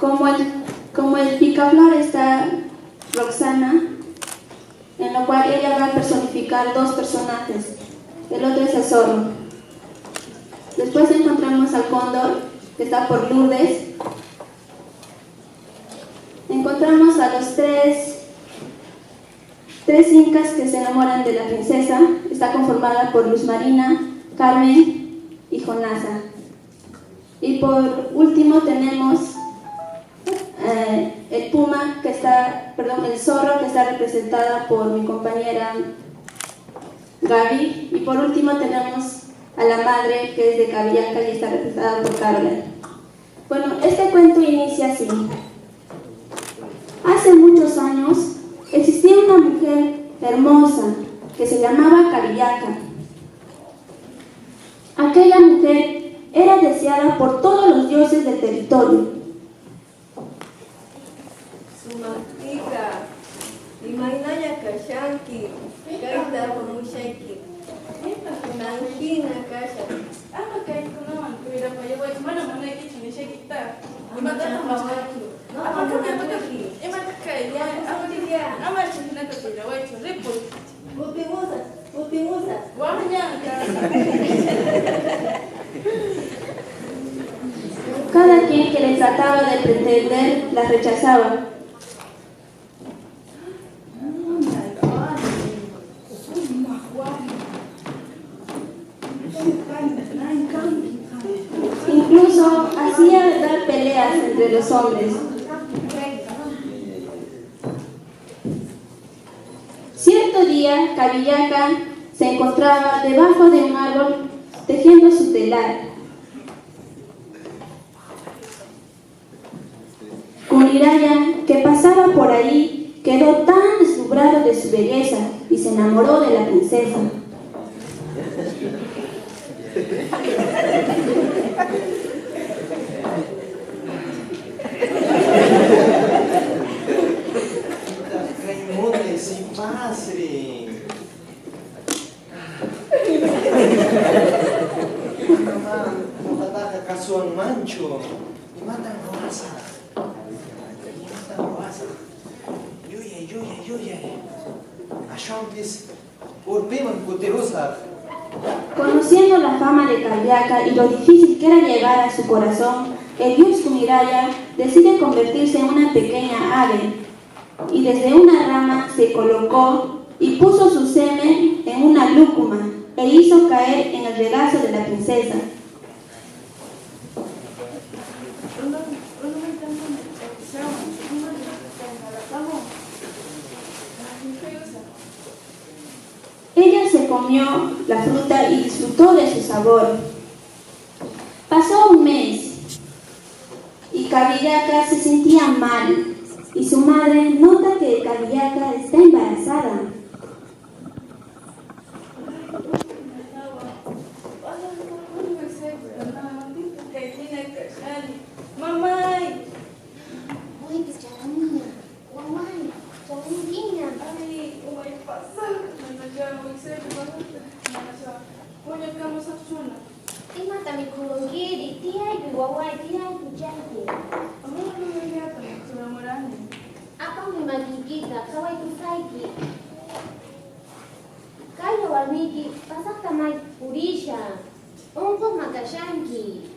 Como el picaflor está Roxana, en lo cual ella va a personificar dos personajes. El otro es el zorro. Después encontramos al cóndor, que está por Lourdes. Encontramos a los tres incas que se enamoran de la princesa. Está conformada por Luz Marina, Carmen y Jonasa. Y por último tenemos el zorro, que está representada por mi compañera Gaby. Y por último tenemos a la madre, que es de Cabillaca y está representada por Carla. Bueno, este cuento inicia así. Hace muchos años existía una mujer hermosa que se llamaba Cabillaca. Aquella mujer era deseada por todos los dioses del territorio. Sumatica, imainaya kashanki, kaita pamushaki, nankina kasha. Ama kayak kunaman, kuida pa yawa, mana mana kita ni kita. Ama kata mawaki, Apa kata? Emang kayak ya, apa dia? Ama cina tu kuida, wai tu repot. Utimusas. Wahnya kan. Cada quien que le trataba de pretender la rechazaba. Incluso hacía dar peleas entre los hombres. Cierto día, Cabillaca se encontraba debajo de un árbol tejiendo su telar. Kuniraya, que pasaba por ahí, quedó tan deslumbrado de su belleza y se enamoró de la princesa. Mancho, y matan roasa. Yuye. Ashompis, urpiman kutirusa. Conociendo la fama de Cabillaca y lo difícil que era llegar a su corazón, el dios Kuniraya decide convertirse en una pequeña ave y desde una rama se colocó y puso su semen en una lúcuma e hizo caer en el regazo de la princesa. Ella se comió la fruta y disfrutó de su sabor. Pasó un mes y Cabillaca se sentía mal y su madre nota que Cabillaca está embarazada. Mamai. Uy, pues jangan niña. Mamai, jangan niña. Ay, umay pasal. Nandiyan mo isa di ba? Nasa. Kunya ka mo sa tsuna. Ima tami kulongiri, tiay biwawai, tiay bujaki. Ano ano nangyata? Sulamurani. Apa mi magigita, kawai tusaiki. Kaya warmiki, pasak tamay purisha. Ungkot makashanki.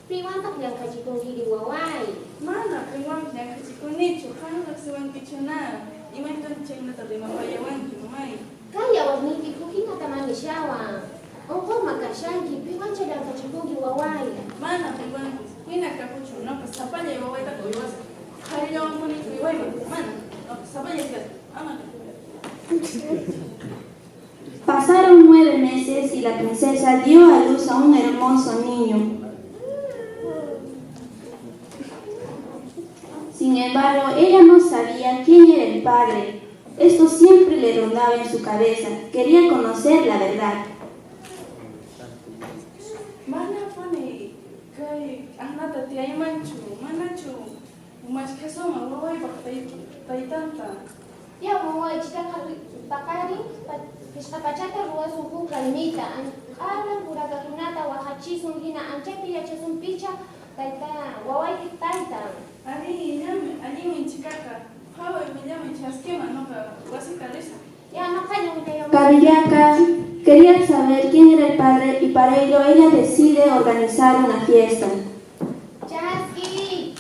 Piwantak yang kajikongiri wawai. Mana kaiwan niya kasi kunicho. Kano nagsiwan kicho na. Imay doon check na tabi mapayawan ki mamay. Kaya warmiki, kukinga tamani shawa. Ungkot makashanki, piwancha yang kajikongiri wawai. Mana kaiwan kuina kapucho no kasapanya iwaway ta ko iwas. Kaya mo ni iway ba. Mana kasapanya ka. Ama. Pasaron 9 meses y la princesa dio a luz a un hermoso niño. Sin embargo, ella no sabía quién era el padre. Esto siempre le rondaba en su cabeza. Quería conocer la verdad. Mana pone kay anak tati ay manchu. Mana chu. Umas keso mawaway ba taytanta. Ya wawai, jika bakari, pachata ruas uku kalmita. Alam pura kakinata wahachisun hina anchepi yachesum picha. Taita, wawayki taita. Ali mi chicaca. Joven, me llama Chasquema, no, Guasita Lisa. Ya, no caño, me Carillaca quería saber quién era el padre y para ello ella decide organizar una fiesta. Chaski.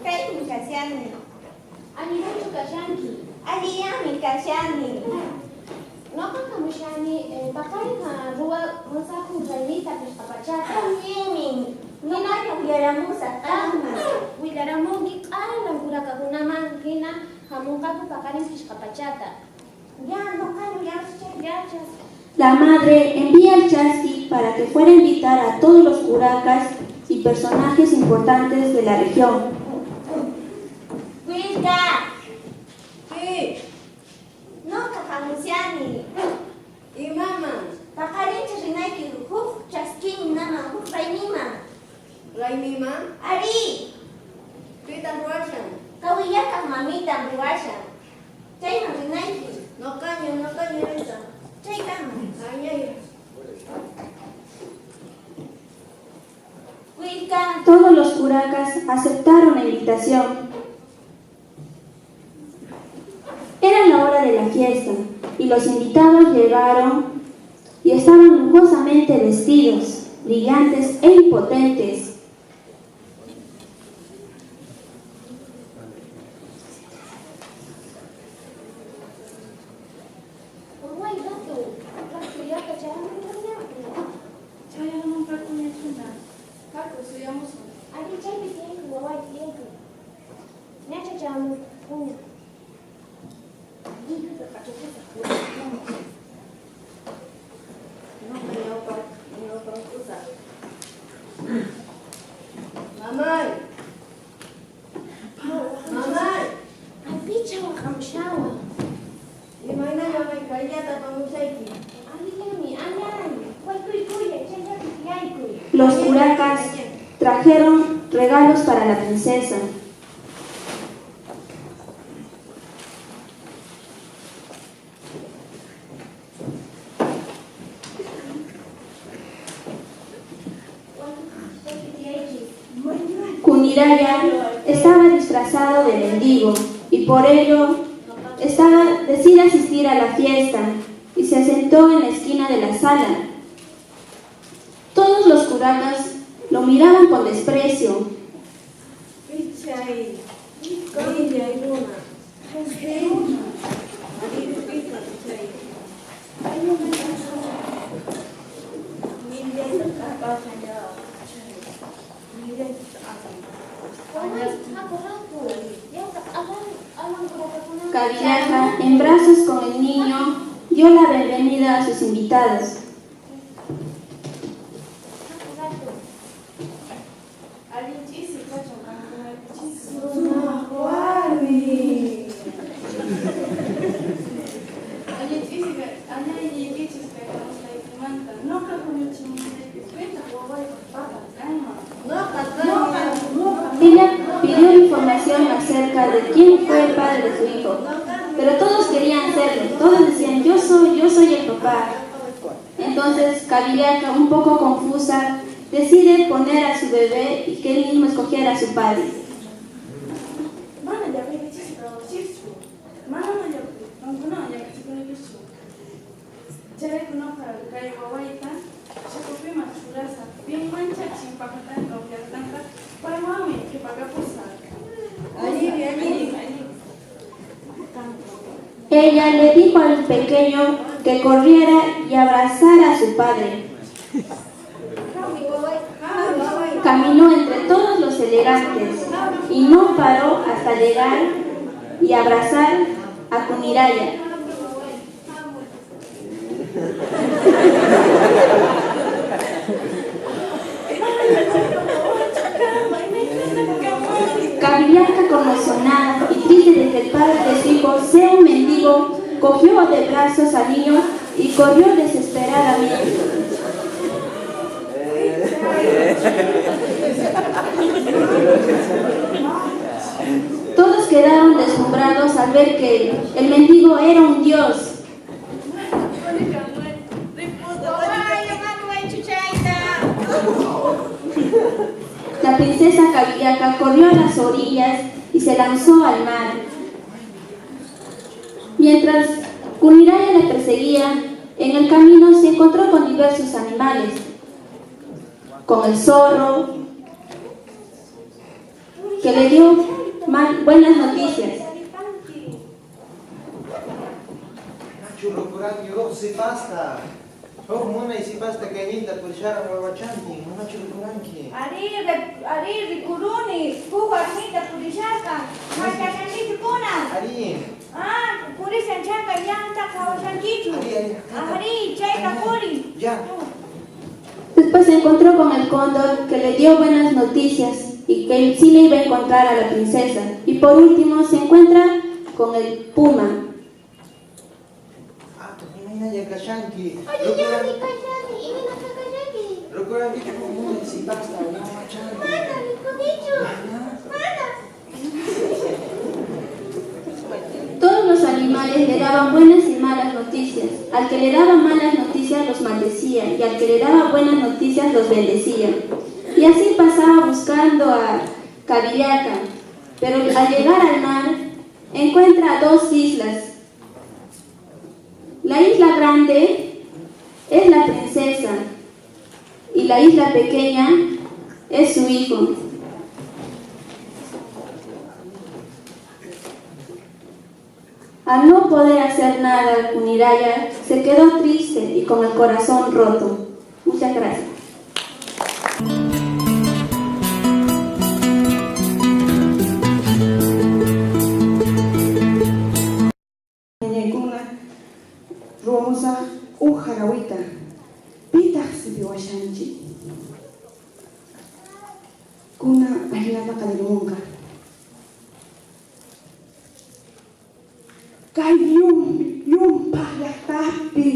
Kay mi kasyani. Ani mucho kashanki. Ali mi kasyani. No kakamushani, bakari ka ruwa musaku jainita pishkapachata. Mimi. Nina kuyaramusa kama. Wilaramungi kala kuraka kunaman hina hamunkaku bakari pishkapachata. Ya no kayo ya. La madre envía al Chasqui para que fuera a invitar a todos los curacas y personajes importantes de la región. Wilka. Sí. No kakamusyani. Y mamá. Pakarincha rinaiki huk chaskin nama huk rainima. Rainima. Ari. Pita Ruashan. Kawiyaka mamita ruwasha. Chayna rinaiki. No caño esa. Chaykama. Añay. Wilka. Todos los curacas aceptaron la invitación. Era la hora de la fiesta y los invitados llegaron y estaban lujosamente vestidos, brillantes e impotentes. Uruay ratu ya kacharan Chaya no me punya chunda. Kako suyamos. Adi chay bikin wawai tienku. Nyacha jamu punya. Gitu kakacukusa. No me usa. Mamay. Apicha wa kamshawa. Imagina yo me caía para muchachi. Adi yami, anyay. Wai kuy, chaya bikin kuy. Los curacas trajeron regalos para la princesa. Cuniraya estaba disfrazado de mendigo y por ello decide asistir a la fiesta y se sentó en la esquina de la sala. Todos los curacas lo miraban con desprecio. Pichay. Kaya luna. Adi pita pichay. Carillaca, en brazos con el niño, dio la bienvenida a sus invitados. Ella pidió información acerca de quién fue el padre de su hijo, pero todos querían serlo, todos decían yo soy el papá. Entonces Carillaca, un poco confusa, decide poner a su bebé y que él mismo escogiera a su padre. Ella le dijo al pequeño que corriera y abrazara a su padre. Caminó entre todos los elegantes y no paró hasta llegar y abrazar a Cuniraya. Carillaca, conmocionada y triste de que el padre de su hijo sea un mendigo, cogió de brazos al niño y corrió desesperadamente. Todos quedaron deslumbrados al ver que el mendigo era un dios. princesa Cariaca corrió a las orillas y se lanzó al mar. Mientras Kuniraya le perseguía, en el camino se encontró con diversos animales, con el zorro, que le dio buenas noticias. Nacho, Rocoranqui, se basta. Oh, mona, y si basta cañita, pues ya no va chanting. Nacho, Rocoranqui. Ari, Rikuruni, Pujarnita, Purishaka, Marcashanki, Puna. Ari. Purishanchaka, Yanta, Kawashankichu. Ari, Chaika, Puri. Ya. Después se encontró con el cóndor, que le dio buenas noticias y que sí le iba a encontrar a la princesa. Y por último se encuentra con el puma. Ya Kashanki. Oye, ya, mi Kashani, y ven acá, Kashani. Rocoranqui, como mona, y si basta, no va chanting. Mana, Rikudichu. Mana. Todos los animales le daban buenas y malas noticias. Al que le daba malas noticias los maldecía y al que le daba buenas noticias los bendecía. Y así pasaba buscando a Cariaca, pero al llegar al mar encuentra dos islas. La isla grande es la princesa y la isla pequeña es su hijo. Al no poder hacer nada, Kuniraya se quedó triste y con el corazón roto. Muchas gracias. Rosa ujarawita pitaq sipiwashanchik kuna aylata qalimunqa kay yumpaq llaqtapi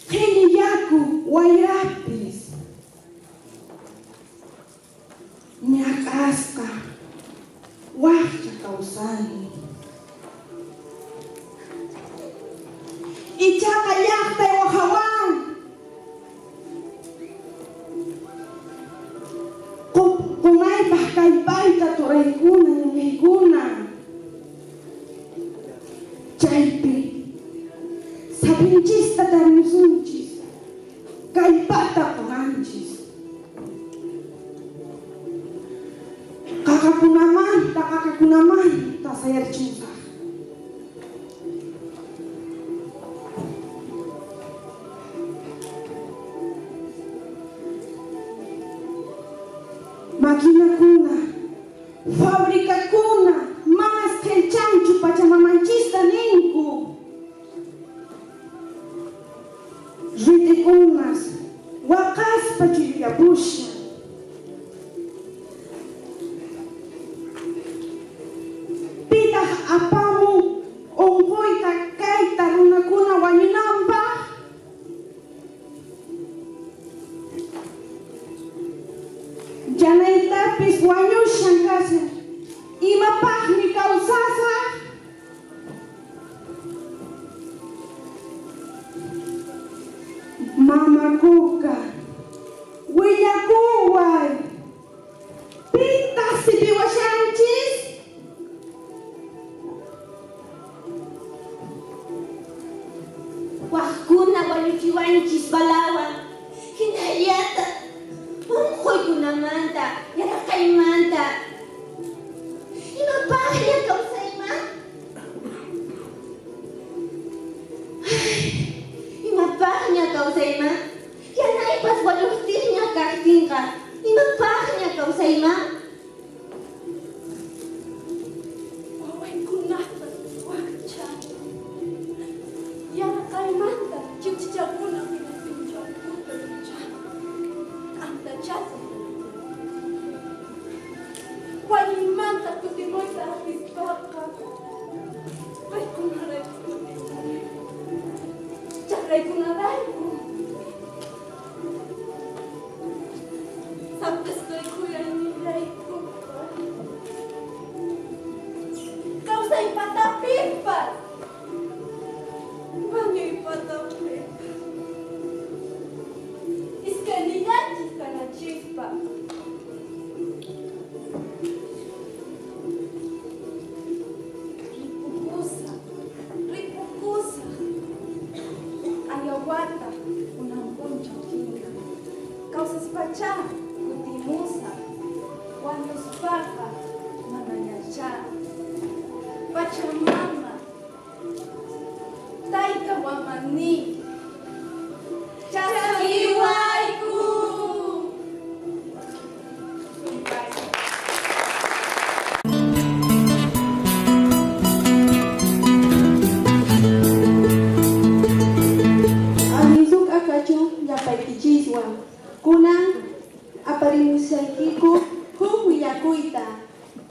qhilli yaku wayrapis ñak'asqa waqcha kawsani Ichaka llaqtay wahawan qunaypaq kallpayta turaykuna yuyaykuna chaypi sapinchista tarmusunchis kallpata qunanchis qaqakunamanta sayarchinsaq Maquinakuna, fabricakuna, mas qhilchanchu pachamamanchista ninku. Ritikunas, waqaspa chiriyapusha. Pitaq apamu unquyta kayta runakuna wañunanpaq. Yanaytapis wañushan kashan, imapaqmi kawsasaq. Mamakuqa, willakuway, pitaq sipiwashanchis? Waqkuna wañuchiwanchis balawan. Hinallata. Unquykunamanta, yaraqaymanta. Imapaqlla kawsayma? Imapaqña kawsayma? Yanaypas wañuqtiqña kaqtinqa. Imapaqña kawsayma? Wawaykunata wakcha yaraqaymanta chichichakuna pinapinchakuta antachata waymanta kutimuyta apispaqa paykunarayku chaqraykunarayku sapaskuykuyanirayku kawsaypatapipas wañuypatapipas iskayninachis kanachispa kawsaspacha kutimusa wañuspaka mana yachá Pachamama Tayta wamani Chaskiwayku. Amisuk akachu yapaytichiswan kunan aparimusaykiku huk willakuyta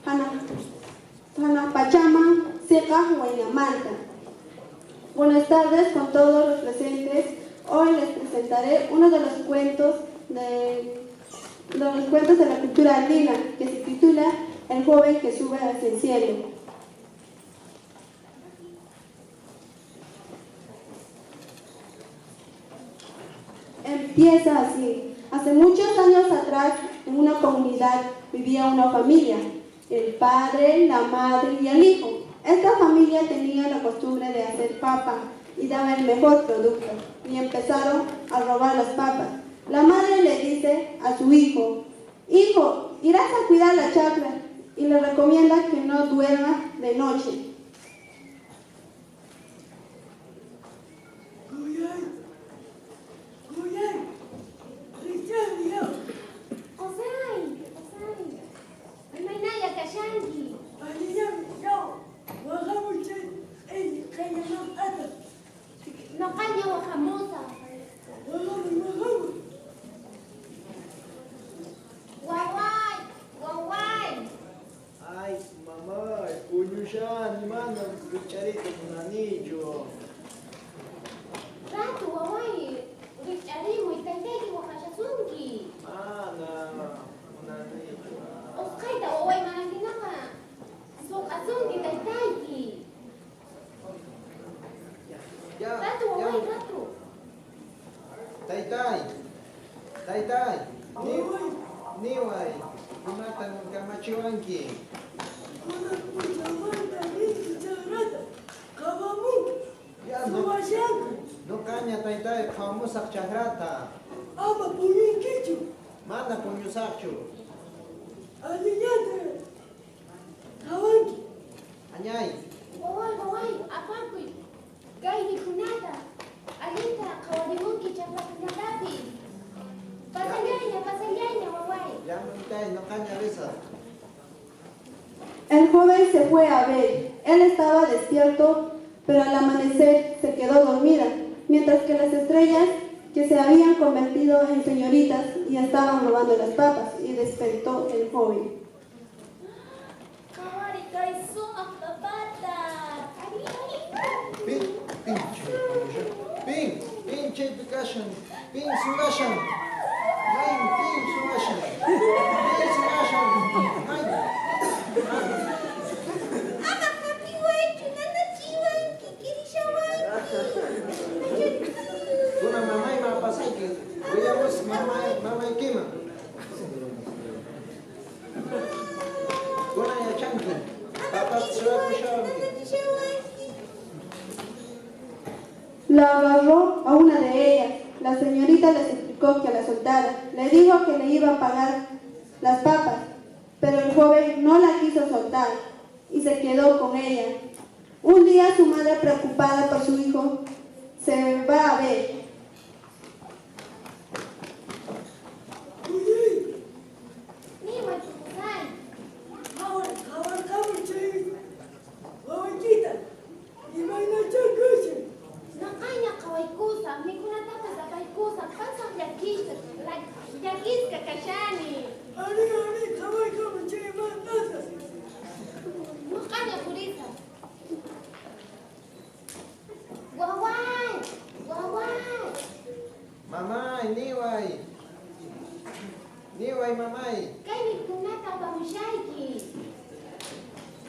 hana pachama seqaq waynamanta. Buenas tardes con todos los presentes. Hoy les presentaré uno de los cuentos de la cultura andina que se titula El joven que sube hacia el cielo. Empieza así. Hace muchos años atrás, en una comunidad vivía una familia, el padre, la madre y el hijo. Esta familia tenía la costumbre de hacer papa y daba el mejor producto, y empezaron a robar las papas. La madre le dice a su hijo, hijo, irás a cuidar la chacra, y le recomienda que no duerma de noche. Ay, mamá, puñushan, manda cucharito con anillo. Ratu, wawai, richarimo itaiteki wakachasunki. Mana, un anillo. Oskaita wawai manakinaka. Sukasunki taitaiki. Ya, Ratu, wawai, ratu. Taitai, niwai, kumatan kamachiwanki. Ya, no caña taitai, famosa chagrata. Mana puñusachu. Añay, Wawai, apakui. Gaini kunata. Alita kawadimunki chapakunatapi. Pasallaña, wawai. ya no caña risa. El joven se fue a ver. Él estaba despierto, pero al amanecer se quedó dormida, mientras que las estrellas, que se habían convertido en señoritas y estaban robando las papas, y despertó el joven. Kawari kai suma papata. Pinche education, pin sumashan. Pin sumashan. Ama kapiwechu, nana chiwanki, kirishawanki. Una mamá y mamá pasé que veíamos mamá y quema. Una ya chanqui. Papá se va a puchar. La agarró a una de ellas. La señorita les explicó que la soltara. Le dijo que le iba a pagar las papas, pero el joven no la quiso soltar y se quedó con ella. Un día su madre, preocupada por su hijo, se va a ver. Niwa chukusai. Nakanya kawaikusa, mikunataka sa kaikusa, pasang yakisa, yakiska kashani. Makanya kurisa. Wawai. Mamá, niwai mamá. Kay mikunata pamushaiki.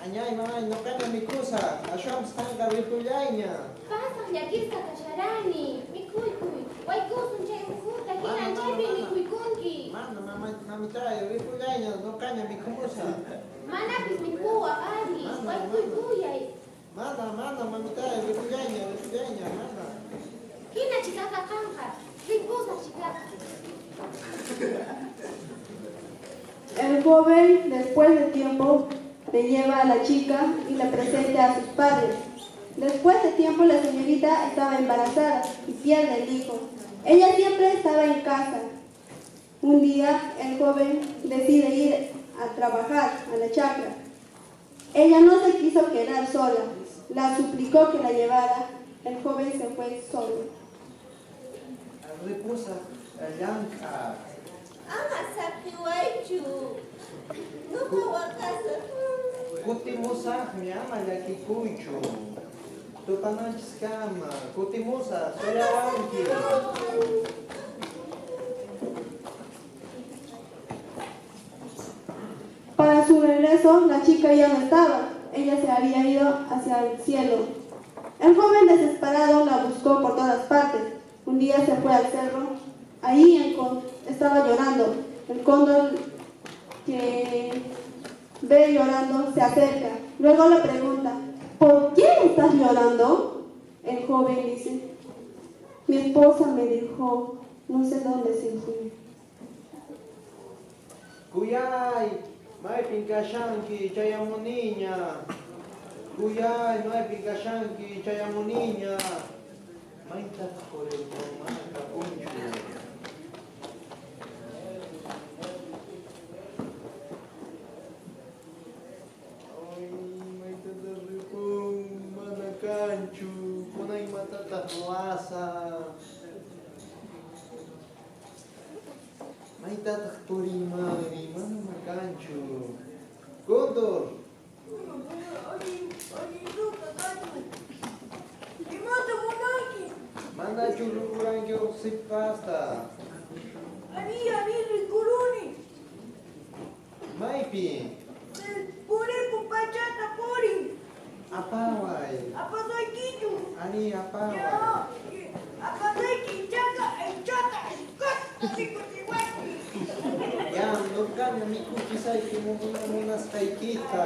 Añay mamá, no caña mi cosa. Asham stanga ripullaña. Pasang yakiska kasharani. Mikuy. Waikusun chay ukuta, hinan chaypi mikuykunki. Mano, mamita, ripullaña, no caña mi cosa. Manapis mikuwa ari. Waikuyay. Manda, mamita, ripullaña, manda. Hina chikaka kanka. Rikusa chikaka. El joven, después de tiempo, le lleva a la chica y la presenta a sus padres. Después de tiempo, la señorita estaba embarazada y pierde el hijo. Ella siempre estaba en casa. Un día, el joven decide ir a trabajar a la chacra. Ella no se quiso quedar sola. La suplicó que la llevara. El joven se fue solo. Reposa, Yanka. Sakiwaichu. Nunca wakasa. Kutimusa, mi ama yakikuichu. Tupananchis kama. Kutimusa, soyawanki. Para su regreso, la chica ya no estaba. Ella se había ido hacia el cielo. El joven desesperado la buscó por todas partes. Un día se fue al cerro. Ahí estaba llorando. El cóndor, que ve llorando, se acerca. Luego le pregunta, ¿por qué estás llorando? El joven dice, mi esposa me dejó, no sé dónde se fue. Kuyay, may pinkashanki, chayamuniña. Kuyay, may pinkashanki, chayamuniña. May por el mamá, puncho. Ay, may tataripong manakanchu. Kunay matatahwasa. May tatakturimari, mana makanchu. Condor. Manda chulukurangyo si pasta. Maypi. Apaway. Ani apaway. Ya, no cambia mi kuchisay que munas taikita.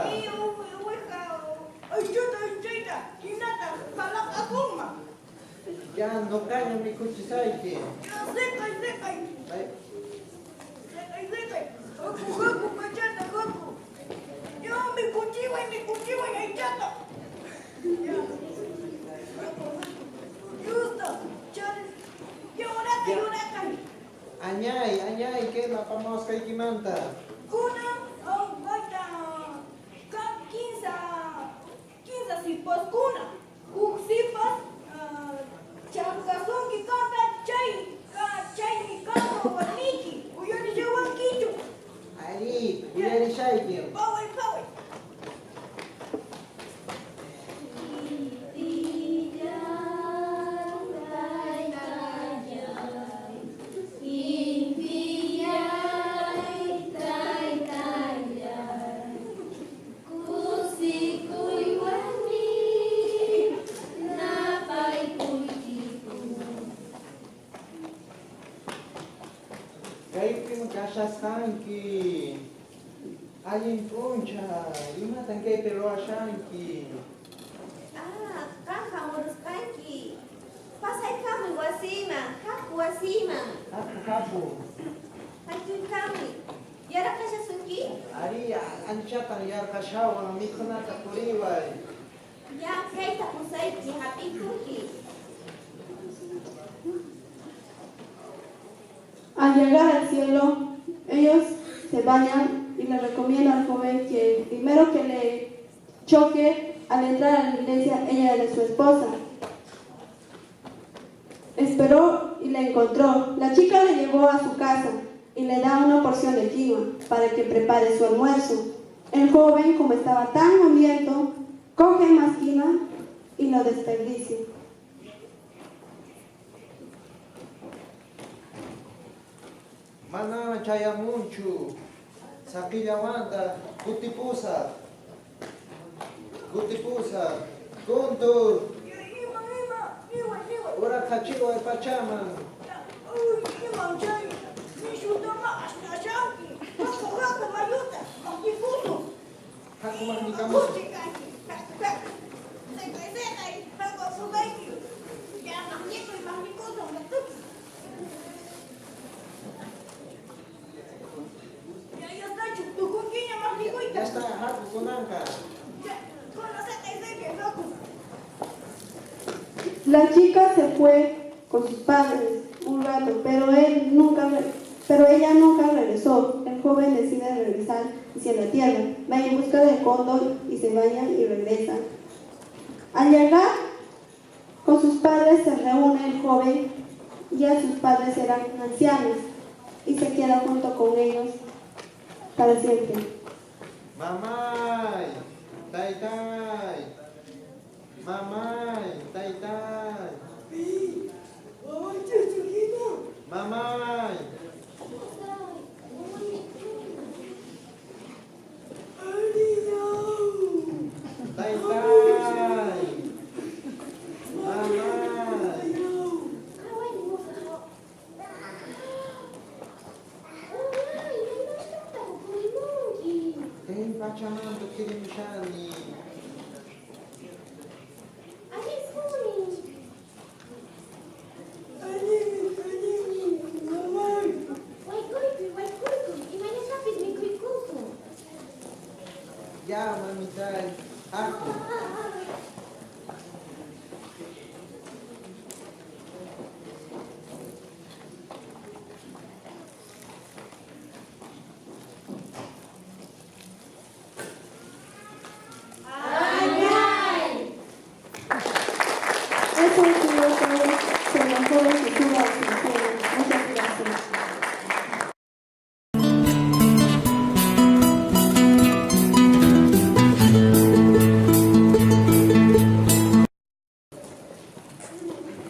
Ya, no cambia mi kuchisay que. Añay, que la famosa Kaikimanta. Ari, uyari shaykin. Kaipim kashasanki. Alin puncha, imatan kay pero ashanki. Kaka muruskanki. Pasay kami wasima. Haku wasima. Kapu. Haku kami. Yara kasha sunki? Ari, anchatan yar kashawa, mikunata kuriway. Ya kaita kusaiki hapikunki. Al llegar al cielo, ellos se bañan y le recomiendan al joven que primero que le choque al entrar a la iglesia ella era su esposa. Esperó y la encontró. La chica le llevó a su casa y le da una porción de quinoa para que prepare su almuerzo. El joven, como estaba tan hambriento, coge más quinoa y lo desperdicia. Mana chayamunchu. Sakillawanta, Gutipusa. Kuntur. Ora kachiwa e pachaman. Hakuman ni kamu. kunanka. La chica se fue con sus padres un rato, pero ella nunca regresó. El joven decide regresar hacia la tierra, va en busca del cóndor y se bañan y regresan. Al llegar con sus padres se reúne el joven, ya sus padres eran ancianos, y se queda junto con ellos para siempre. Mamay, taytay. Mamay, taytay. Mamay. Taytay. Mamay. Hey, Pachamama, tu queria me chani. Ya, mamita, aku. Eso ha sido todo con la joven que tuvo a su cielo. Muchas gracias.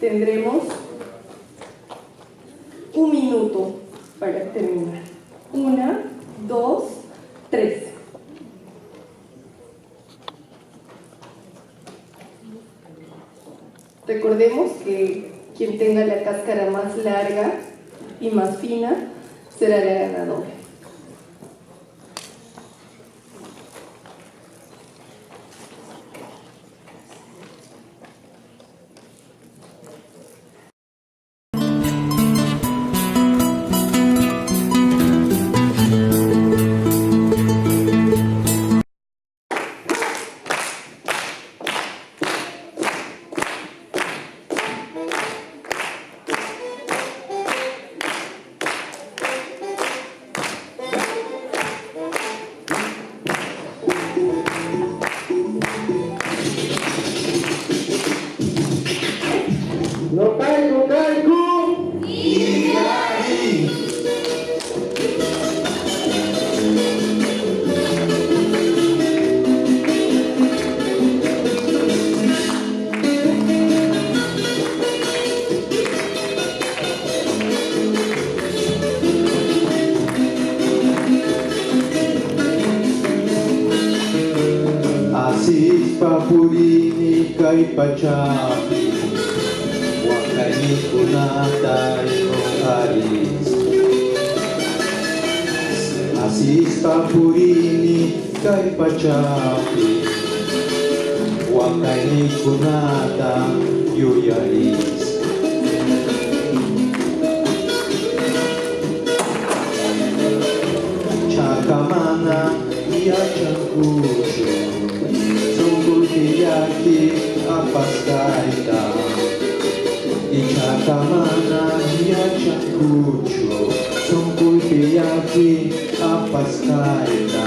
Tendremos 1 minuto para terminar. 1, 2, 3. Recordemos que quien tenga la cáscara más larga y más fina será la ganadora. Papurini kay pachapi, wakay ni kunatay kong alis. Asis papurini kay pachapi, wakay ni kunata yuyalis. Chakamana yachankusho, Yaki apastaita, ichakamana yachakucho, yaki apastaita.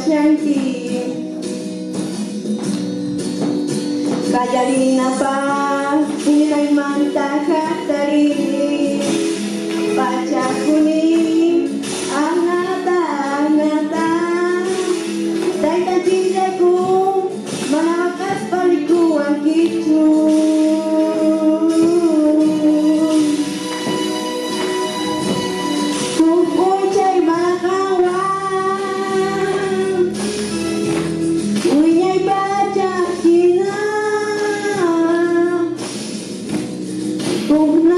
washanki Kallarina pa Inay manta katarini Pachakuni Angata Daita cintaku Manakas palikuan kicu Kukuncay makawan Unyay baca kina Kung